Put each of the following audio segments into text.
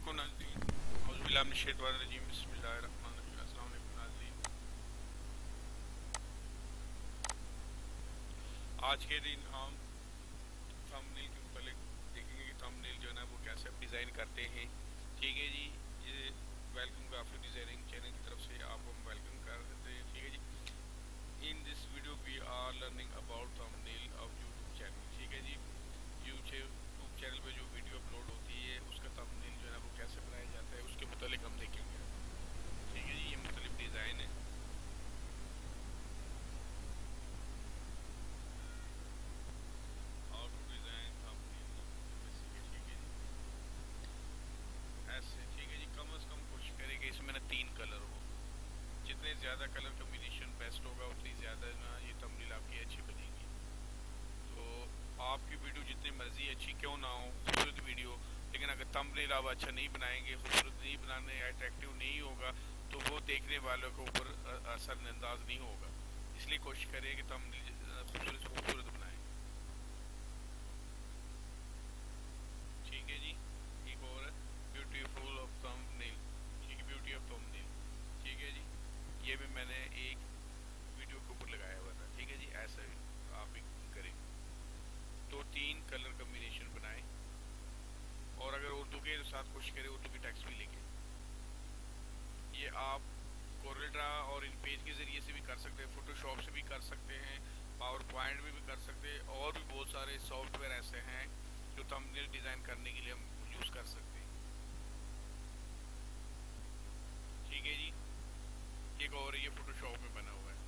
علیکم ناظرین، اعوذ باللہ من الشیطان الرجیم، بسم اللہ الرحمن الرحیم۔ السلام علیکم ناظرین، آج کے دن ہم تھم نیل کے متعلق دیکھیں گے کہ تھم نیل جو ہے نا وہ کیسے آپ ڈیزائن کرتے ہیں۔ ٹھیک ہے جی، یہ ویلکم گرافک ڈیزائننگ چینل کی طرف سے آپ کو ہم ویلکم کر دیتے ہیں۔ ٹھیک ہے جی، in this video we are learning about thumbnail of YouTube channel. ٹھیک ہے جی، یوٹیوب چینل پہ جو ویڈیو اپلوڈ ہوتی ہے اس کا تھم نیل جو ہے نا وہ کیسے بنایا جاتا ہے اس کے متعلق ہم دیکھیں گے۔ ٹھیک ہے جی، یہ مختلف ڈیزائن ہے۔ How to design thumbnail basic ہے۔ ٹھیک ہے جی، ایسے ٹھیک ہے جی، کم از کم کوشش کرے کہ اس میں نا 3 کلر ہو۔ جتنے زیادہ کلر کمبینیشن بیسٹ ہوگا اتنی زیادہ نا یہ تھم نیل آپ کی اچھی بنے گی۔ تو آپ کی ویڈیو جتنی مرضی اچھی کیوں نہ ہو، خوبصورت ویڈیو، لیکن اگر تھم نیل آپ اچھا نہیں بنائیں گے، خوبصورت نہیں بنانے، اٹریکٹیو نہیں ہوگا تو وہ دیکھنے والوں کے اوپر اثر انداز نہیں ہوگا۔ اس لیے کوشش کریں کہ تھم نیل خوبصورت خوبصورت بنائیں۔ ٹھیک ہے جی، ایک اور ہے بیوٹیفل آف تھم نیل۔ ٹھیک ہے، بیوٹی آف تھم نیل۔ ٹھیک ہے جی، یہ بھی میں نے ایک ویڈیو کے اوپر لگایا ہوا تھا۔ ٹھیک ہے جی، ایسا آپ بھی کریں تو 3 کلر کمبینیشن بنائیں، اور اگر اردو کے ساتھ کوشش کریں اردو کی ٹیکسٹ بھی لکھیں۔ یہ آپ کورل ڈرا اور ان پیج کے ذریعے سے بھی کر سکتے ہیں، فوٹو شاپ سے بھی کر سکتے ہیں، پاور پوائنٹ میں بھی کر سکتے ہیں، اور بھی بہت سارے سافٹ ویئر ایسے ہیں جو تھم نیل ڈیزائن کرنے کے لیے ہم یوز کر سکتے ہیں۔ ٹھیک ہے جی، ایک اور یہ فوٹو شاپ میں بنا ہوا ہے۔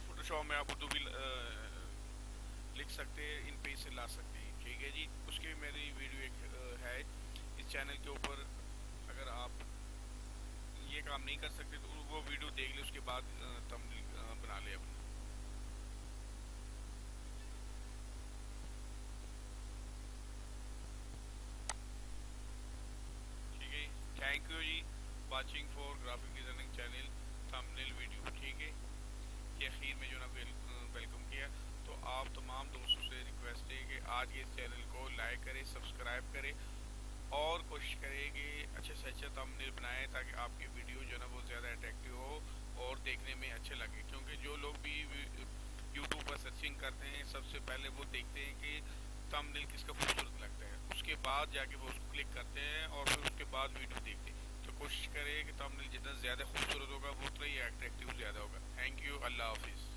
فوٹو شاپ میں آپ اردو بھی لکھ سکتے ہیں، ان پیج سے لا سکتے ہیں۔ ٹھیک ہے جی، اس کی میری ویڈیو ایک ہے اس چینل کے اوپر، اگر آپ یہ کام نہیں کر سکتے تو وہ ویڈیو دیکھ لیں، اس کے بعد تم بنا لیں اپنا۔ ٹھیک ہے، تھینک یو جی watching for graphic designing channel thumbnail video. ٹھیک ہے، یہ اخیر میں جو نا ویلکم کیا، تو آپ تمام دوستوں سے ریکویسٹ ہے کہ آج کے اس چینل کو لائک کریں، سبسکرائب کریں، اور کوشش کریں کہ اچھے سے اچھا تھم نیل بنائیں تاکہ آپ کی ویڈیو جو ہے نا وہ زیادہ اٹریکٹیو ہو اور دیکھنے میں اچھے لگے۔ کیونکہ جو لوگ بھی یوٹیوب پر سرچنگ کرتے ہیں سب سے پہلے وہ دیکھتے ہیں کہ تھم نیل کس کا خوبصورت لگتا ہے، اس کے بعد جا کے وہ اس کو کلک کرتے ہیں اور پھر اس کے بعد ویڈیو دیکھتے ہیں۔ تو کوشش کریں کہ تھم نیل جتنا زیادہ خوبصورت ہوگا وہ اتنا ہی اٹریکٹیو زیادہ ہوگا۔ تھینک یو، اللہ حافظ۔